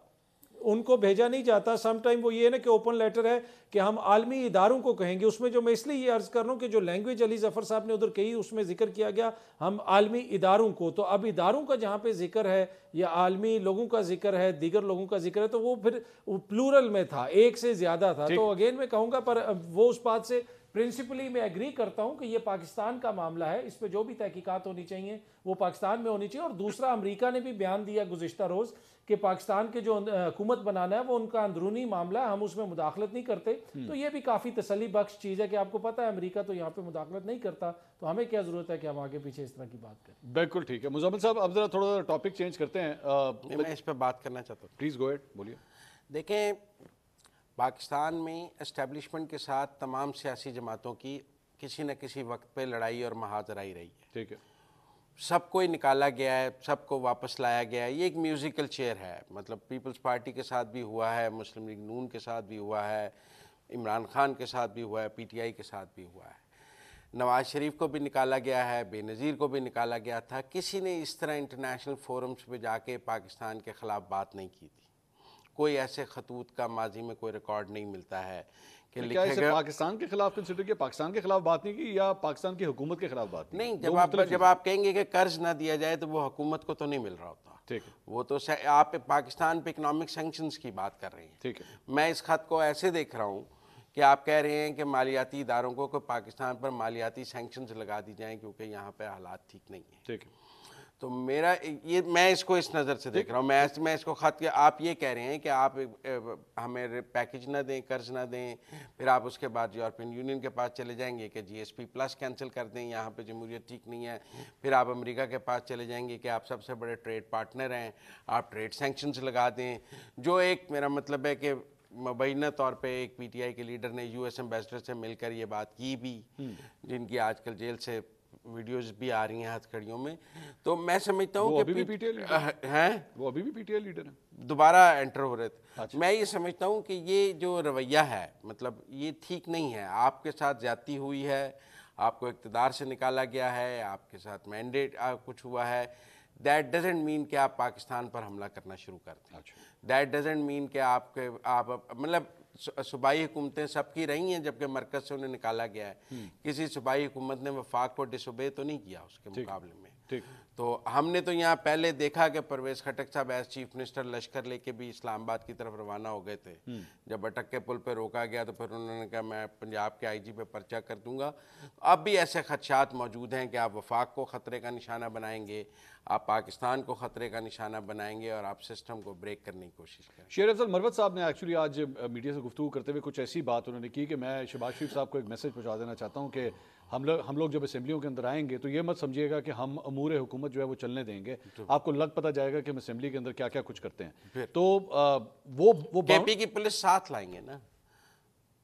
उनको भेजा नहीं जाता। सम टाइम वो ये ना कि ओपन लेटर है कि हम आलमी इदारों को कहेंगे। उसमें जो मैं इसलिए ये अर्ज कर रहा हूँ कि जो लैंग्वेज अली जफ़र साहब ने उधर कही उसमें जिक्र किया गया हम आलमी इदारों को, तो अब इदारों का जहाँ पे जिक्र है या आलमी लोगों का जिक्र है, दीगर लोगों का जिक्र है, तो वो फिर प्लूरल में था, एक से ज़्यादा था। तो अगेन मैं कहूँगा, पर वो उस बात से प्रिंसिपली मैं एग्री करता हूं कि ये पाकिस्तान का मामला है, इस पे जो भी तहकीकात होनी चाहिए वो पाकिस्तान में होनी चाहिए। और दूसरा, अमेरिका ने भी बयान दिया गुज़िश्ता रोज़ कि पाकिस्तान के जो हुकूमत बनाना है वो उनका अंदरूनी मामला है, हम उसमें मुदाखलत नहीं करते। तो ये भी काफ़ी तसल्ली बख्श चीज़ है कि आपको पता है अमेरिका तो यहाँ पे मुदाखलत नहीं करता, तो हमें क्या ज़रूरत है कि हम आगे पीछे इस तरह की बात करें। बिल्कुल ठीक है। मुज़म्मिल साहब, अब जरा थोड़ा टॉपिक चेंज करते हैं। मैं इस पर बात करना चाहता हूँ, प्लीज़ गो अहेड, बोलिए। देखें, पाकिस्तान में एस्टेब्लिशमेंट के साथ तमाम सियासी जमातों की किसी न किसी वक्त पे लड़ाई और महाजराई रही है। ठीक है, सबको ही निकाला गया है, सबको वापस लाया गया है। ये एक म्यूज़िकल चेयर है, मतलब पीपल्स पार्टी के साथ भी हुआ है, मुस्लिम लीग नून के साथ भी हुआ है, इमरान खान के साथ भी हुआ है, PTI के साथ भी हुआ है, नवाज़ शरीफ को भी निकाला गया है, बेनज़ीर को भी निकाला गया था। किसी ने इस तरह इंटरनेशनल फोरम्स पे जाके पाकिस्तान के ख़िलाफ़ बात नहीं की थी। कोई ऐसे खतूत का माजी में कोई रिकॉर्ड नहीं मिलता है कि क्या इसे पाकिस्तान के खिलाफ कंसिडर किया, पाकिस्तान के खिलाफ बात नहीं की या पाकिस्तान की हुकूमत के खिलाफ बात नहीं? जब आप कहेंगे कि कर्ज ना दिया जाए तो वो हुकूमत को तो नहीं मिल रहा होता। ठीक है, वो तो आप पाकिस्तान पे इकोनॉमिक सैंक्शंस की बात कर रहे हैं। ठीक है, मैं इस खत को ऐसे देख रहा हूँ कि आप कह रहे हैं कि मालियाती इदारों को पाकिस्तान पर मालियाती सैंक्शंस लगा दी जाएँ क्योंकि यहाँ पे हालात ठीक नहीं है। ठीक है, तो मेरा ये, मैं इसको इस नज़र से देख रहा हूँ। मैं इसको खत के, आप ये कह रहे हैं कि आप हमें पैकेज ना दें, कर्ज ना दें, फिर आप उसके बाद यूरोपियन यूनियन के पास चले जाएंगे कि GSP+ कैंसिल कर दें, यहाँ पे जमहूरियत ठीक नहीं है, फिर आप अमेरिका के पास चले जाएंगे कि आप सबसे बड़े ट्रेड पार्टनर हैं, आप ट्रेड सैंक्शंस लगा दें। जो एक मेरा मतलब है कि मुबैना तौर पे एक PTI के लीडर ने US एम्बेसडर से मिलकर ये बात की भी, जिनकी आजकल जेल से वीडियोस भी आ रही हैं हथकड़ियों में। तो मैं समझता हूँ कि अभी भी PTI लीडर हैं, वो अभी भी PTI लीडर हैं, दोबारा एंटर हो रहे थे। अच्छा। मैं ये समझता हूँ कि ये जो रवैया है, मतलब ये ठीक नहीं है। आपके साथ ज्यादती हुई है, आपको इक़्तिदार से निकाला गया है, आपके साथ मैंडेट कुछ हुआ है। दैट डजेंट मीन कि आप पाकिस्तान पर हमला करना शुरू कर दें। दैट डजेंट मीन कि आप मतलब सूबाई हुकूमतें सबकी रही हैं जबकि मरकज़ से उन्हें निकाला गया है। किसी सूबाई हुकूमत ने वफाक को डिसोबे तो नहीं किया उसके मुकाबले में। ठीक। तो हमने तो यहाँ पहले देखा कि परवेज़ खटक साहब एज चीफ मिनिस्टर लश्कर लेके भी इस्लामाबाद की तरफ रवाना हो गए थे। जब अटक के पुल पे रोका गया तो फिर उन्होंने कहा मैं पंजाब के IG पे पर्चा कर दूंगा। अब भी ऐसे खदशात मौजूद हैं कि आप वफाक को ख़तरे का निशाना बनाएंगे, आप पाकिस्तान को ख़तरे का निशाना बनाएंगे और आप सिस्टम को ब्रेक करने की कोशिश करें। शेर अफजल मरवत साहब ने एक्चुअली आज मीडिया से गुफ्तगू करते हुए कुछ ऐसी बात उन्होंने की कि मैं शहबाज शरीफ साहब को एक मैसेज पहुंचा देना चाहता हूं कि हम लोग जब असेंबलियों के अंदर आएंगे तो ये मत समझिएगा कि हम अमूर हुकूमत जो है वो चलने देंगे, आपको लग पता जाएगा कि हम असेंबली के अंदर क्या क्या कुछ करते हैं। तो वो KP की पुलिस साथ लाएंगे ना,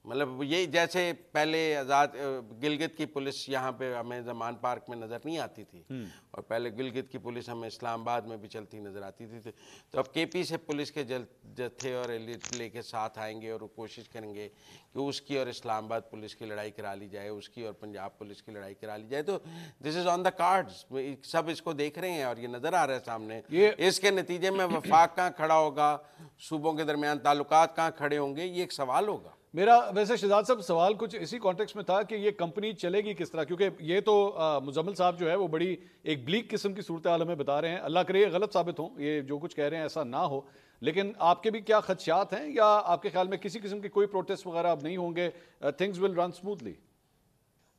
मतलब ये जैसे पहले आज़ाद गिलगित की पुलिस यहाँ पे हमें जमान पार्क में नज़र नहीं आती थी, और पहले गिलगित की पुलिस हमें इस्लामाबाद में भी चलती नज़र आती थी। तो अब केपी से पुलिस के जत्थे और एलिट लेके साथ आएंगे और वो कोशिश करेंगे कि उसकी और इस्लामाबाद पुलिस की लड़ाई करा ली जाए, उसकी और पंजाब पुलिस की लड़ाई करा ली जाए। तो this is on the cards, सब इसको देख रहे हैं और ये नज़र आ रहा है सामने। इसके नतीजे में वफाक कहाँ खड़ा होगा, सूबों के दरमियान ताल्लुकात कहाँ खड़े होंगे, ये एक सवाल होगा। मेरा वैसे शहजाद साहब सवाल कुछ इसी कॉन्टेक्स्ट में था कि ये कंपनी चलेगी किस तरह, क्योंकि ये तो मुजम्मिल साहब जो है वो बड़ी एक ब्लीक किस्म की सूरत हाल हमें बता रहे हैं। अल्लाह करे गलत साबित हो, ये जो कुछ कह रहे हैं ऐसा ना हो, लेकिन आपके भी क्या खदशात हैं, या आपके ख्याल में किसी किस्म के कोई प्रोटेस्ट वगैरह अब नहीं होंगे, थिंग्स विल रन स्मूथली?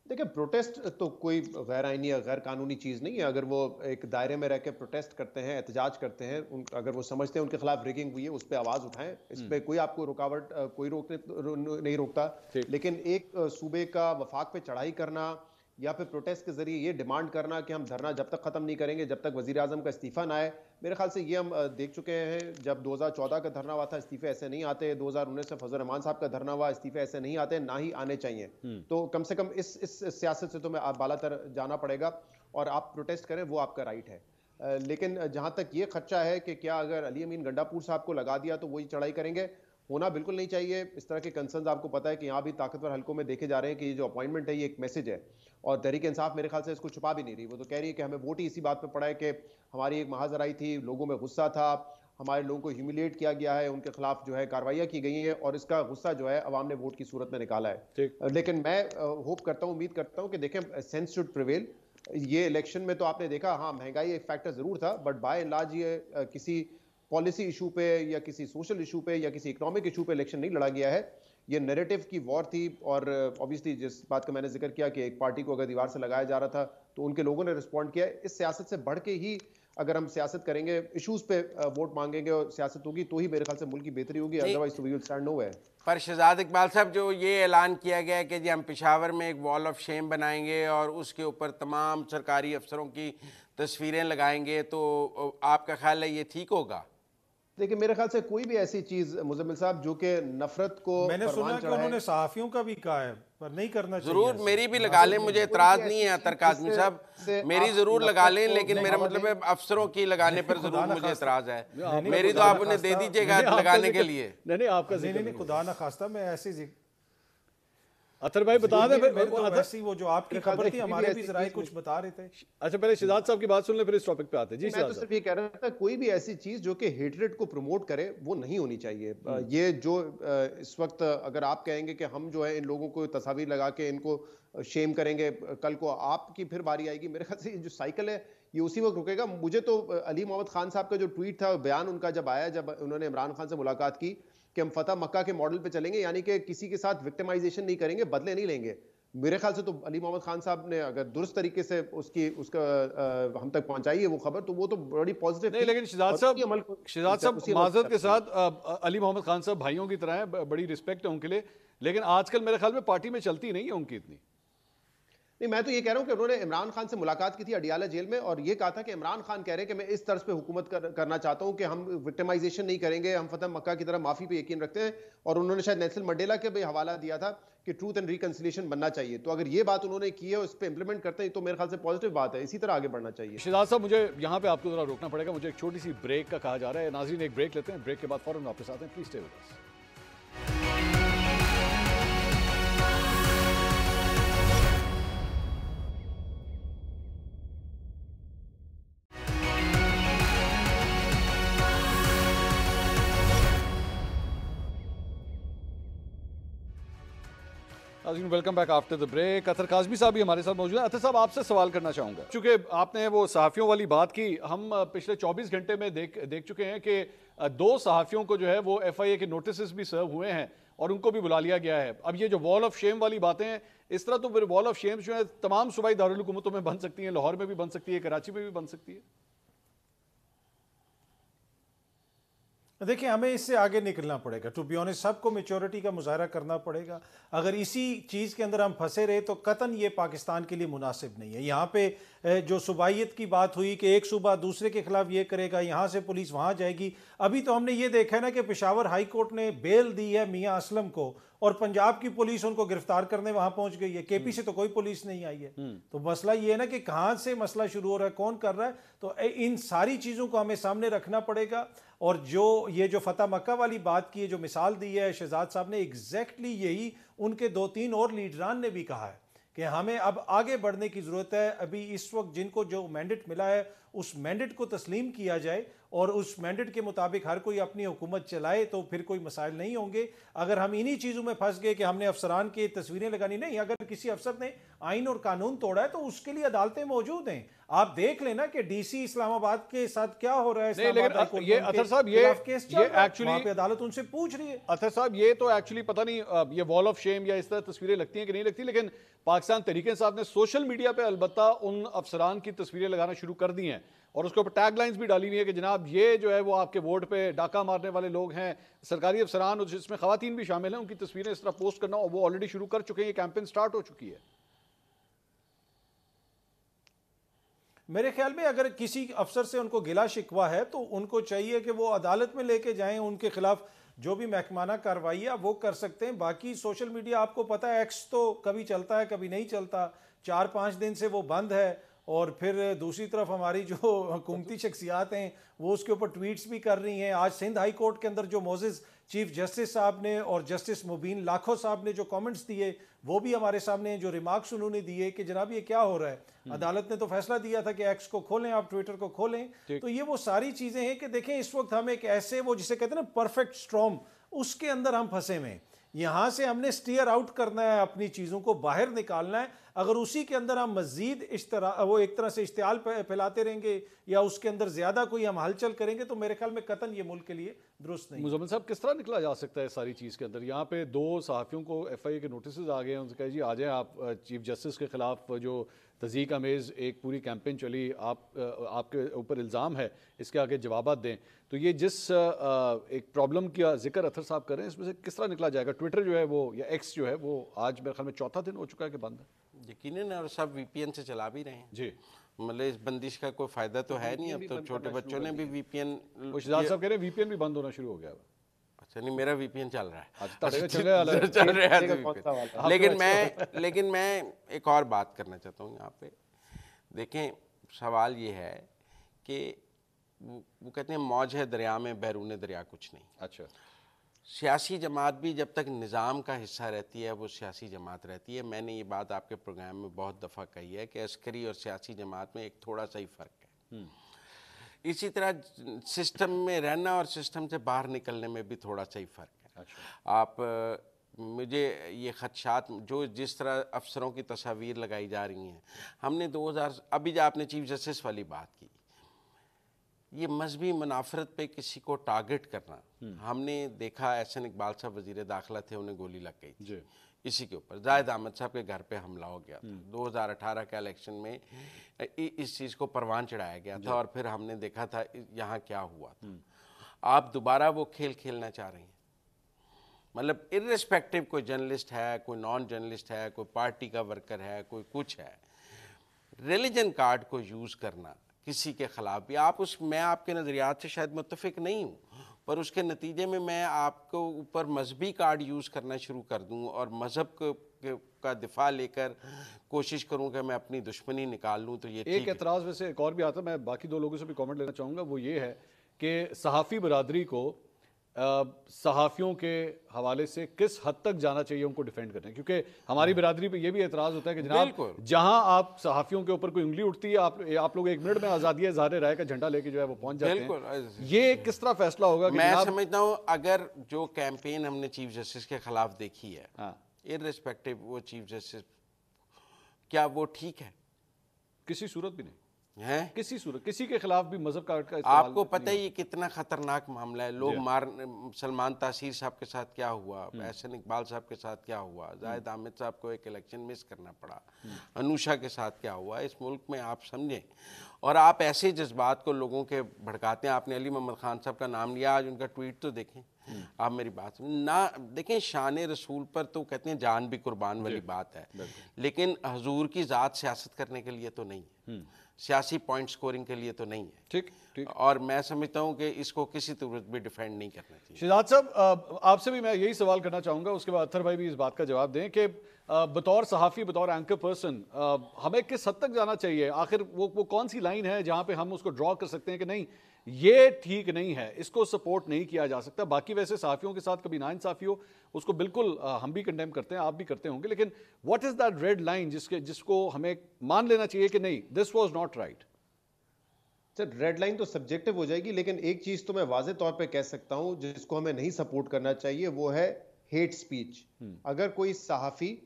देखिए, प्रोटेस्ट तो कोई गैर आईनी या गैर कानूनी चीज़ नहीं है। अगर वो एक दायरे में रह के प्रोटेस्ट करते हैं, एहतजाज करते हैं, अगर वो समझते हैं उनके खिलाफ रिगिंग हुई है, उस पर आवाज़ उठाएं। इस पर कोई आपको रुकावट कोई नहीं रोकता। लेकिन एक सूबे का वफाक पे चढ़ाई करना या फिर प्रोटेस्ट के जरिए ये डिमांड करना कि हम धरना जब तक खत्म नहीं करेंगे जब तक वजीर आजम का इस्तीफा ना आए, मेरे ख्याल से ये हम देख चुके हैं। जब 2014 का धरना हुआ था, इस्तीफे ऐसे नहीं आते। 2019 में फजल रहमान साहब का धरना हुआ, इस्तीफे ऐसे नहीं आते, ना ही आने चाहिए। तो कम से कम इस सियासत से तो मैं बालातर जाना पड़ेगा, और आप प्रोटेस्ट करें वो आपका राइट है। लेकिन जहां तक ये खर्चा है कि क्या अगर अली अमीन गंडापुर साहब को लगा दिया तो वही चढ़ाई करेंगे, होना बिल्कुल नहीं चाहिए। इस तरह के कंसर्न्स आपको पता है कि यहाँ भी ताकतवर हलकों में देखे जा रहे हैं कि ये जो अपॉइंटमेंट है ये एक मैसेज है, और तहरीक इंसाफ मेरे ख्याल से इसको छुपा भी नहीं रही। वो तो कह रही है कि हमें वोट ही इसी बात पे पड़ा है कि हमारी एक महाजर आई थी, लोगों में गुस्सा था, हमारे लोगों को ह्यूमिलिएट किया गया है, उनके खिलाफ जो है कार्रवाइयाँ की गई हैं, और इसका गुस्सा जो है अवाम ने वोट की सूरत में निकाला है। लेकिन मैं होप करता हूँ, उम्मीद करता हूँ कि देखें, सेंस शुड प्रिवेल। ये इलेक्शन में तो आपने देखा, हाँ महंगाई एक फैक्टर जरूर था, बट बाय एंड लार्ज ये किसी पॉलिसी इशू पे या किसी सोशल इशू पे या किसी इकोनॉमिक इशू पे इलेक्शन नहीं लड़ा गया है। ये नैरेटिव की वॉर थी, और ऑब्वियसली जिस बात का मैंने जिक्र किया कि एक पार्टी को अगर दीवार से लगाया जा रहा था तो उनके लोगों ने रिस्पॉन्ड किया। इस सियासत से बढ़ के ही अगर हम सियासत करेंगे, इश्यूज पे वोट मांगेंगे और सियासत होगी, तो ही मेरे ख्याल से मुल्क की बेहतरी होगी, अदरवाइज तो वी विल स्टैंड नोवेयर। पर शहजाद इकबाल साहब, जो ये ऐलान किया गया है कि जी हम पेशावर में एक वॉल ऑफ शेम बनाएंगे और उसके ऊपर तमाम सरकारी अफसरों की तस्वीरें लगाएंगे, तो आपका ख्याल है ये ठीक होगा? देखिए, मेरे ख्याल से कोई भी ऐसी चीज मुजम्मिल साहब जो कि नफरत को, मैंने सुना कि उन्होंने सहाफियों का भी कहा है पर नहीं करना चाहिए। जरूर मेरी भी लगा लें, मुझे इतराज नहीं है अतर काज़मी साहब, मेरी जरूर लगा लें, लेकिन मेरा मतलब है अफसरों की लगाने पर जरूर मुझे इतराज है। मेरी तो आप उन्हें दे दीजिएगा लगाने के लिए। नहीं, आपका नहीं, खुदा ना खास्ता मैं ऐसी अतर भाई बता दें, वैसी वो जो आपकी खबर थी, हमारे भी जराए कुछ बता रहे थे। अच्छा, पहले शहजाद साहब की बात सुन ले, फिर इस टॉपिक पे आते हैं। जी, मैं तो सिर्फ ये कह रहा था, कोई भी ऐसी चीज जो कि हेटरेट को प्रमोट करे वो नहीं होनी चाहिए। ये जो इस वक्त अगर आप कहेंगे कि हम जो है इन लोगों को तस्वीर लगा के इनको शेम करेंगे, कल को आपकी फिर बारी आएगी। मेरे ख्याल से ये जो साइकिल है ये उसी वक्त रुकेगा। मुझे तो अली मोहम्मद खान साहब का जो ट्वीट था, बयान उनका जब आया, जब उन्होंने इमरान खान से मुलाकात की कि हम फतह मक्का के मॉडल पे चलेंगे, यानी कि किसी के साथ विक्टिमाइजेशन नहीं करेंगे, बदले नहीं लेंगे, मेरे ख्याल से तो अली मोहम्मद खान साहब ने अगर दुरुस्त तरीके से उसका हम तक पहुंचाई है वो खबर, तो वो तो बड़ी पॉजिटिव नहीं। लेकिन शहजाद साहब माजरत के साथ अली मोहम्मद खान साहब भाइयों की तरह है, बड़ी रिस्पेक्ट है उनके लिए, लेकिन आजकल मेरे ख्याल में पार्टी में चलती नहीं है उनकी इतनी। नहीं, मैं तो ये कह रहा हूं कि उन्होंने इमरान खान से मुलाकात की थी अडियाला जेल में, और ये कहा था कि इमरान खान कह रहे हैं कि मैं इस तर्ज पे हुकूमत करना चाहता हूं कि हम विक्टिमाइजेशन नहीं करेंगे, हम फतह मक्का की तरह माफी पे यकीन रखते हैं। और उन्होंने शायद नेल्सन मंडेला के भी हवाला दिया था कि ट्रूथ एंड रिकंसिलिएशन बनना चाहिए। तो अगर ये बात उन्होंने की है, उस पर इंप्लीमेंट करते हैं, तो मेरे ख्याल से पॉजिटिव बात है, इसी तरह आगे बढ़ना चाहिए। शहजाद साहब, मुझे यहाँ पे आपको जरा रोकना पड़ेगा, मुझे एक छोटी सी ब्रेक का कहा जा रहा है। नाज़रीन, एक ब्रेक लेते हैं, ब्रेक के बाद फौरन आपके साथ हैं, please stay with us. Welcome back after the break. Athar Kazmi साहब भी हमारे साथ मौजूद हैं। अतर साहब, आपसे सवाल करना चाहूँगा, चूँकि आपने वो सहाफ़ियों वाली बात की, हम पिछले 24 घंटे में देख चुके हैं कि 2 सहाफ़ियों को जो है वो FIA के नोटिस भी सर्व हुए हैं और उनको भी बुला लिया गया है। अब ये जो वॉल ऑफ शेम वाली बातें हैं, इस तरह तो फिर वॉल ऑफ शेम जो है तमाम सूबाई दारुल हुकूमतों में बन सकती हैं, लाहौर में भी बन सकती है, कराची में भी बन सकती है। देखिए, हमें इससे आगे निकलना पड़ेगा। टू बी ऑनेस्ट, सबको मेच्योरिटी का मुजाहरा करना पड़ेगा। अगर इसी चीज़ के अंदर हम फंसे रहे तो कतन ये पाकिस्तान के लिए मुनासिब नहीं है। यहाँ पे जो सूबाइयत की बात हुई कि एक सूबा दूसरे के खिलाफ ये करेगा, यहाँ से पुलिस वहाँ जाएगी। अभी तो हमने ये देखा है ना कि पेशावर हाई कोर्ट ने बेल दी है मियाँ असलम को, और पंजाब की पुलिस उनको गिरफ्तार करने वहां पहुंच गई है। केपी से तो कोई पुलिस नहीं आई है। तो मसला ये है ना कि कहां से मसला शुरू हो रहा है, कौन कर रहा है। तो इन सारी चीजों को हमें सामने रखना पड़ेगा। और जो फतेह मक्का वाली बात की है, जो मिसाल दी है शहजाद साहब ने, एग्जैक्टली यही उनके 2-3 और लीडरान ने भी कहा है कि हमें अब आगे बढ़ने की जरूरत है। अभी इस वक्त जिनको जो मैंडेट मिला है उस मैंडेट को तस्लीम किया जाए और उस मैंडेट के मुताबिक हर कोई अपनी हुकूमत चलाए, तो फिर कोई मसाइल नहीं होंगे। अगर हम इन्हीं चीज़ों में फंस गए कि हमने अफसरान की तस्वीरें लगानी, नहीं, अगर किसी अफसर ने आइन और कानून तोड़ा है तो उसके लिए अदालतें मौजूद हैं। आप देख लेना कि डीसी इस्लामाबाद के साथ क्या हो रहा है। ये अतर साहब ये एक्चुअली अदालत उनसे पूछ रही है। अतर साहब ये तो एक्चुअली पता नहीं ये वॉल ऑफ शेम या इस तरह तस्वीरें लगती हैं कि नहीं लगती, लेकिन पाकिस्तान तहरीक इंसाफ ने सोशल मीडिया पे अलबत्ता उन अफसरान की तस्वीरें लगाना शुरू कर दी हैं और उसके ऊपर टैगलाइंस भी डाली हुई है कि जनाब ये जो है वो आपके वोट पे डाका मारने वाले लोग हैं, सरकारी अफसरान, जिसमें खवातीन भी शामिल हैं, उनकी तस्वीरें इस तरह पोस्ट करना, और वो ऑलरेडी शुरू कर चुके हैं। ये कैंपेन स्टार्ट हो चुकी है। मेरे ख्याल में अगर किसी अफसर से उनको गिला शिकवा है तो उनको चाहिए कि वो अदालत में लेके जाएं, उनके खिलाफ जो भी महकमाना कार्रवाई है वो कर सकते हैं। बाकी सोशल मीडिया आपको पता है, एक्स तो कभी चलता है कभी नहीं चलता, 4-5 दिन से वो बंद है। और फिर दूसरी तरफ हमारी जो हुकूमती शख्सियात हैं वो उसके ऊपर ट्वीट्स भी कर रही हैं। आज सिंध हाई कोर्ट के अंदर जो मोजिज़ चीफ जस्टिस साहब ने और जस्टिस मुबीन लाखों साहब ने जो कमेंट्स दिए वो भी हमारे सामने, जो रिमार्क्स उन्होंने दिए कि जनाब ये क्या हो रहा है। अदालत ने तो फैसला दिया था कि एक्स को खोलें, आप ट्विटर को खोलें। तो ये वो सारी चीज़ें हैं कि देखें इस वक्त हम एक ऐसे, वो जिसे कहते हैं ना परफेक्ट स्टॉर्म, उसके अंदर हम फंसे हुए हैं। यहाँ से हमने स्टीयर आउट करना है, अपनी चीज़ों को बाहर निकालना है। अगर उसी के अंदर हम मज़ीद इस तरह वो एक तरह से इश्तियाल फैलाते रहेंगे या उसके अंदर ज़्यादा कोई हम हलचल करेंगे तो मेरे ख्याल में कतन ये मुल्क के लिए दुरुस्त नहीं। मुज़म्मिल साहब, किस तरह निकला जा सकता है सारी चीज़ के अंदर? यहाँ पे 2 सहाफ़ियों को FIA के नोटिस आ गए हैं, उनसे कहा जी आ जाएँ आप, चीफ जस्टिस के खिलाफ जो तज़ीक अमेज़ एक पूरी कैंपेन चली, आपके ऊपर इल्ज़ाम है, इसके आगे जवाबात दें। तो ये जिस एक प्रॉब्लम का जिक्र अतर साहब कर रहे हैं, इसमें से किस तरह निकला जाएगा? ट्विटर जो है वो, या एक्स जो है वो, आज मेरे ख्याल में 4था दिन हो चुका है कि बंद है। यकीनन, और सब VPN से चला भी रहे हैं जी। मतलब इस बंदिश का कोई फायदा तो है नहीं। अब तो छोटे बच्चों ने भी VPN, शहजाद साहब कह रहे हैं VPN भी बंद होना शुरू हो गया है। अच्छा, नहीं, मेरा VPN चल रहा है। चल रहा है। लेकिन मैं एक और बात करना चाहता हूँ यहाँ पे। देखें, सवाल ये है कि वो कहते हैं मौज है दरिया में, बैरून दरिया कुछ नहीं। अच्छा, सियासी जमात भी जब तक निज़ाम का हिस्सा रहती है वो सियासी जमात रहती है। मैंने ये बात आपके प्रोग्राम में बहुत दफ़ा कही है कि अस्करी और सियासी जमात में एक थोड़ा सा ही फ़र्क है। इसी तरह सिस्टम में रहना और सिस्टम से बाहर निकलने में भी थोड़ा सा ही फ़र्क है। अच्छा। आप मुझे ये खदशात जो जिस तरह अफसरों की तस्वीर लगाई जा रही हैं, हमने 2000 अभी जो आपने चीफ जस्टिस वाली बात की, ये मजहबी मुनाफरत पे किसी को टारगेट करना, हमने देखा एहसन इकबाल साहब वजीर दाखिला थे, उन्हें गोली लग गई थी इसी के ऊपर। जाहिद अहमद साहब के घर पे हमला हो गया था 2018 के इलेक्शन में, इस चीज़ को परवान चढ़ाया गया था और फिर हमने देखा था यहाँ क्या हुआ था। आप दोबारा वो खेल खेलना चाह रही हैं। मतलब इर्रेस्पेक्टिव कोई जर्नलिस्ट है, कोई नॉन जर्नलिस्ट है, कोई पार्टी का वर्कर है, कोई कुछ है, रिलीजन कार्ड को यूज़ करना किसी के ख़िलाफ़ भी, मैं आपके नज़रियात से शायद मुत्तफ़िक नहीं हूँ, पर उसके नतीजे में मैं आपको ऊपर मजहबी कार्ड यूज़ करना शुरू कर दूँ और मज़हब का दिफा लेकर कोशिश करूँ कि मैं अपनी दुश्मनी निकाल लूँ, तो ये एक एतराज़ वैसे एक और भी आता है, मैं बाकी 2 लोगों से भी कमेंट लेना चाहूँगा। वो ये है कि सहाफ़ी बरादरी को सहाफ़ियों के हवाले से किस हद तक जाना चाहिए उनको डिफेंड करने, क्योंकि हमारी बिरादरी पे ये भी एतराज़ होता है कि जनाब जहां आप सहाफ़ियों के ऊपर कोई उंगली उठती है, आप लोग 1 मिनट में आज़ादी इज़हार राय का झंडा लेके जो है वो पहुंच जाते हैं। ये किस तरह फैसला होगा? मैं समझता हूँ अगर जो कैंपेन हमने चीफ जस्टिस के खिलाफ देखी है, इर्रेस्पेक्टिव वो चीफ जस्टिस, क्या वो ठीक है? किसी सूरत भी नहीं। हैं। किसी सूरत किसी के खिलाफ भी मजहब कार्ड का इस्तेमाल आपको पता ही ये कितना खतरनाक मामला है। लोग सलमान तासीर साहब के साथ क्या हुआ, एहसन इकबाल साहब के साथ क्या हुआ, जाहिद आमिद साहब को एक इलेक्शन मिस करना पड़ा, अनुषा के साथ क्या हुआ। इस मुल्क में आप समझें, और आप ऐसे जज्बात को लोगों के भड़काते हैं। आपने अली मोहम्मद खान साहब का नाम लिया, आज उनका ट्वीट तो देखें। आप मेरी बात ना देखें, शान रसूल पर तो कहते हैं जान भी कुर्बान वाली बात है, लेकिन हजूर की ज़ात सियासत करने के लिए तो नहीं है, सियासी पॉइंट स्कोरिंग के लिए तो नहीं है। ठीक ठीक। और मैं समझता हूं कि इसको किसी सूरत भी डिफेंड नहीं करना चाहिए। शहजाद साहब, आपसे भी मैं यही सवाल करना चाहूँगा, उसके बाद अत्तर भाई भी इस बात का जवाब दें कि बतौर सहाफ़ी, बतौर एंकर पर्सन, हमें किस हद तक जाना चाहिए? आखिर वो कौन सी लाइन है जहाँ पे हम उसको ड्रॉ कर सकते हैं कि नहीं ये ठीक नहीं है, इसको सपोर्ट नहीं किया जा सकता? बाकी वैसे सहाफ़ियों के साथ कभी नाइंसाफ़ी हो उसको बिल्कुल हम भी कंडेम करते हैं, आप भी करते होंगे, लेकिन what is that red line जिसको हमें मान लेना चाहिए कि नहीं, this was not right? Sir, red line तो सब्जेक्टिव हो जाएगी, लेकिन एक चीज तो मैं वाज़े तौर पे कह सकता हूं जिसको हमें नहीं सपोर्ट करना चाहिए, वो है हेट स्पीच। अगर कोई सहाफी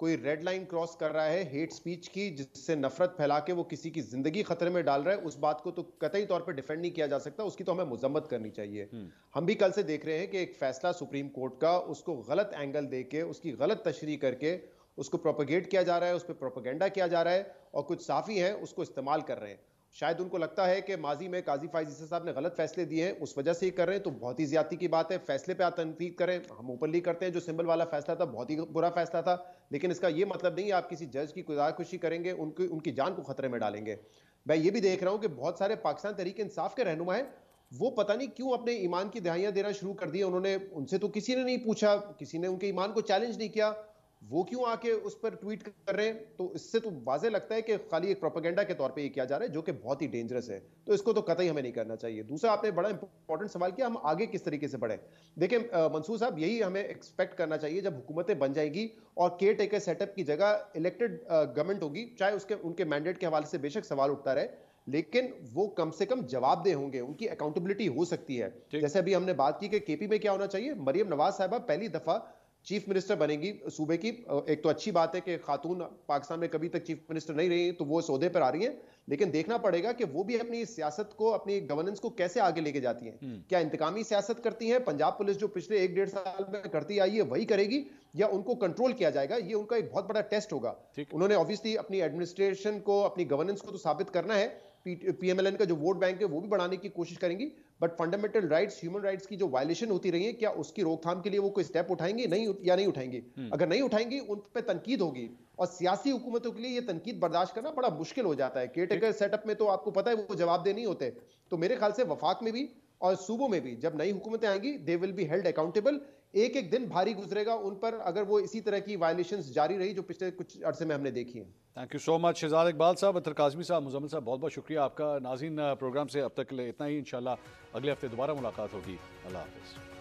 कोई रेड लाइन क्रॉस कर रहा है हेट स्पीच की, जिससे नफरत फैला के वो किसी की जिंदगी खतरे में डाल रहा है, उस बात को तो कतई तौर पे डिफेंड नहीं किया जा सकता, उसकी तो हमें मजम्मत करनी चाहिए। हम भी कल से देख रहे हैं कि एक फैसला सुप्रीम कोर्ट का, उसको गलत एंगल देके, उसकी गलत तशरीह करके उसको प्रोपेगेट किया जा रहा है, उस पर प्रोपेगेंडा किया जा रहा है, और कुछ साफी हैं उसको इस्तेमाल कर रहे हैं। शायद उनको लगता है कि माजी में काजी फायज ईसा साहब ने गलत फैसले दिए हैं, उस वजह से ही कर रहे हैं, तो बहुत ही ज्यादती की बात है। फैसले पे आप तनकीद करें, हम ओपनली करते हैं, जो सिंबल वाला फैसला था बहुत ही बुरा फैसला था, लेकिन इसका ये मतलब नहीं है आप किसी जज की खुदाखुशी करेंगे, उनकी जान को खतरे में डालेंगे। मैं ये भी देख रहा हूं कि बहुत सारे पाकिस्तान तहरीक इंसाफ के रहनुमा हैं, वो पता नहीं क्यों अपने ईमान की दहाइयां देना शुरू कर दिए। उन्होंने, उनसे तो किसी ने नहीं पूछा, किसी ने उनके ईमान को चैलेंज नहीं किया, वो क्यों आके उस पर ट्वीट कर रहे हैं? तो इससे तो वाज़े लगता है कि खाली एक प्रोपेगेंडा के तौर पे ये किया जा रहा है, जो कि बहुत ही डेंजरस है। तो इसको तो कतई हमें नहीं करना चाहिए। दूसरा, आपने बड़ा इंपॉर्टेंट सवाल किया, हम आगे किस तरीके से बढ़े। देखिए मंसूर साहब, यही हमें एक्सपेक्ट करना चाहिए जब हुकूमतें बन जाएगी और केयर टेकर सेटअप की जगह इलेक्टेड गवर्नमेंट होगी, चाहे उसके उनके मैंडेट के हवाले से बेशक सवाल उठता रहे, लेकिन वो कम से कम जवाबदेह होंगे, उनकी अकाउंटेबिलिटी हो सकती है। जैसे अभी हमने बात की कि केपी में क्या होना चाहिए, मरियम नवाज साहबा पहली दफा चीफ मिनिस्टर बनेगी सूबे की। एक तो अच्छी बात है कि खातून पाकिस्तान में कभी तक चीफ मिनिस्टर नहीं रही, तो वो सौदे पर आ रही हैं, लेकिन देखना पड़ेगा कि वो भी अपनी सियासत को, अपनी गवर्नेंस को कैसे आगे लेके जाती हैं। क्या इंतकामी सियासत करती हैं, पंजाब पुलिस जो पिछले 1-1.5 साल में करती आई है वही करेगी, या उनको कंट्रोल किया जाएगा? ये उनका एक बहुत बड़ा टेस्ट होगा। उन्होंने ऑब्वियसली अपनी एडमिनिस्ट्रेशन को, अपनी गवर्नेंस को तो साबित करना है। पीएमएलएन का जो वोट बैंक है वो भी बढ़ाने की कोशिश करेंगी, but fundamental rights, human rights की जो वायलेशन होती रही है, क्या उसकी रोकथाम के लिए वो कोई स्टेप उठाएंगे या नहीं उठाएंगे? अगर नहीं उठाएंगी, उन पे तनकीद होगी, और सियासी हुकूमतों के लिए ये तनकीद बर्दाश्त करना बड़ा मुश्किल हो जाता है। केयरटेकर सेटअप में तो आपको पता है वो जवाबदेह नहीं होते। तो मेरे ख्याल से वफाक में भी और सूबों में भी जब नई हुकूमतें आएंगी, they will be held accountable. एक एक दिन भारी गुजरेगा उन पर, अगर वो इसी तरह की वायलेशंस जारी रही जो पिछले कुछ अरसे में हमने देखी है। Thank you so much Shahzad Iqbal साहब, अतर काज़मी साहब, मुजम्मिल साहब, बहुत बहुत शुक्रिया आपका। नाज़रीन, प्रोग्राम से अब तक के लिए इतना ही। इंशाल्लाह अगले हफ्ते दोबारा मुलाकात होगी। अल्लाह हाफ़िज़।